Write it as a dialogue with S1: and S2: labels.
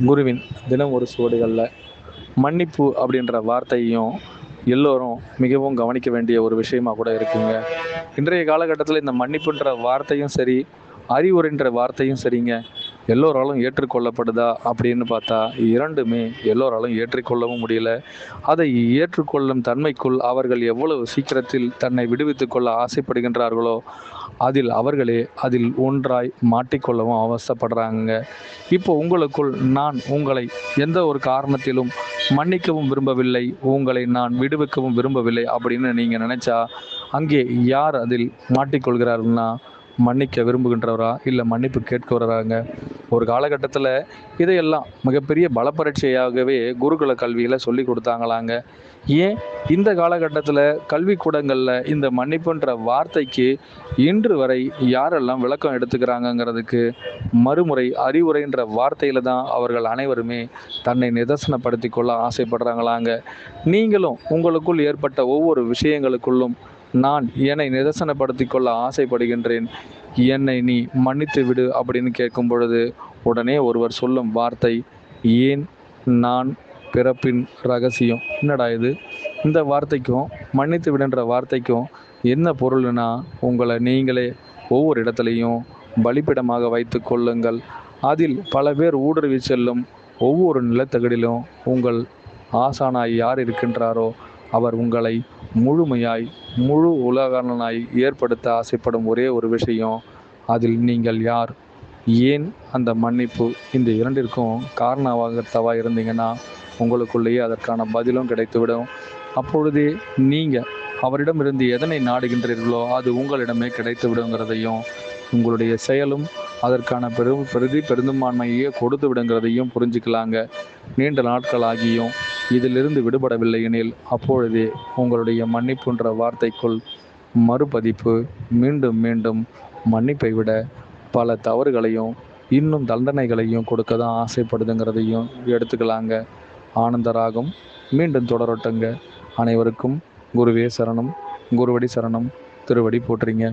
S1: குருவின் தினம் ஒரு சுவடுகளில் மன்னிப்பு அப்படின்ற வார்த்தையும் எல்லோரும் மிகவும் கவனிக்க வேண்டிய ஒரு விஷயமா கூட இருக்குங்க. இன்றைய காலகட்டத்தில் இந்த மன்னிப்புன்ற வார்த்தையும் சரி, அறிவுரைன்ற வார்த்தையும் சரிங்க, எல்லோராலும் ஏற்றுக்கொள்ளப்படுதா அப்படின்னு பார்த்தா இரண்டுமே எல்லோராலும் ஏற்றுக்கொள்ளவும் முடியல. அதை ஏற்றுக்கொள்ளும் தன்மைக்குள் அவர்கள் எவ்வளவு சீக்கிரத்தில் தன்னை விடுவித்துக் கொள்ள ஆசைப்படுகின்றார்களோ அதில் ஒன்றாய் மாட்டிக்கொள்ளவும் அவசப்படுறாங்க. இப்போ உங்களுக்குள் நான் உங்களை எந்த ஒரு காரணத்திலும் மன்னிக்கவும் விரும்பவில்லை, உங்களை நான் விடுவிக்கவும் விரும்பவில்லை அப்படின்னு நீங்கள் நினச்சா அங்கே யார் அதில் மாட்டிக்கொள்கிறார்கள்னா மன்னிக்க விரும்புகின்றவரா இல்லை மன்னிப்பு கேட்கிறவராங்க. ஒரு காலகட்டத்தில் இதையெல்லாம் மிகப்பெரிய பலப்பரீட்சையாகவே குருகுல கல்வியில் சொல்லி கொடுத்தாங்களாங்க. ஏன் இந்த காலகட்டத்தில் கல்விக்கூடங்களில் இந்த மன்னிப்புன்ற வார்த்தைக்கு இன்று வரை யாரெல்லாம் விளக்கம் எடுத்துக்கிறாங்கங்கிறதுக்கு மறுமுறை அறிவுரைன்ற வார்த்தையில் தான் அவர்கள் அனைவருமே தன்னை நிதர்சனப்படுத்தி கொள்ள ஆசைப்படுறாங்களாங்க. நீங்களும் உங்களுக்குள் ஏற்பட்ட ஒவ்வொரு விஷயங்களுக்குள்ளும் நான் என்னை நிதர்சனப்படுத்தி கொள்ள ஆசைப்படுகின்றேன், என்னை நீ மன்னித்து விடு அப்படின்னு கேட்கும் பொழுது உடனே ஒருவர் சொல்லும் வார்த்தை, ஏன் நான் பிறப்பின் ரகசியம். என்னடா இது, இந்த வார்த்தைக்கும் மன்னித்து விடுன்ற வார்த்தைக்கும் என்ன பொருள்னா, உங்களை நீங்களே ஒவ்வொரு இடத்துலையும் பலிப்பிடமாக வைத்து கொள்ளுங்கள். அதில் பல பேர் ஊடுருவி செல்லும் ஒவ்வொரு நிலத்தகடிலும் உங்கள் ஆசானாய் யார் இருக்கின்றாரோ அவர் உங்களை முழுமையாய் முழு உலகனாய் ஏற்படுத்த ஆசைப்படும் ஒரே ஒரு விஷயம், அதில் நீங்கள் யார், ஏன் அந்த மன்னிப்பு, இந்த இரண்டிற்கும் காரணமாகத்தவா இருந்தீங்கன்னா உங்களுக்குள்ளேயே அதற்கான பதிலும் கிடைத்துவிடும். அப்பொழுதே நீங்கள் அவரிடமிருந்து எதனை நாடுகின்றீர்களோ அது உங்களிடமே கிடைத்து விடுங்கிறதையும், உங்களுடைய செயலும் அதற்கான பெரும்பான்மையே கொடுத்து விடுங்கிறதையும் புரிஞ்சுக்கலாங்க. நீண்ட நாட்கள் ஆகியும் இதிலிருந்து விடுபடவில்லை எனில் அப்பொழுதே உங்களுடைய மன்னிப்புன்ற வார்த்தைக்குள் மறுபதிப்பு மீண்டும் மீண்டும் மன்னிப்பை விட பல தவறுகளையும் இன்னும் தண்டனைகளையும் கொடுக்க தான் ஆசைப்படுதுங்கிறதையும் எடுத்துக்கலாங்க. ஆனந்தராகம் மீண்டும் தொடரட்டுங்க. அனைவருக்கும் குருவே சரணம், குருவடி சரணம், திருவடி போற்றுங்க.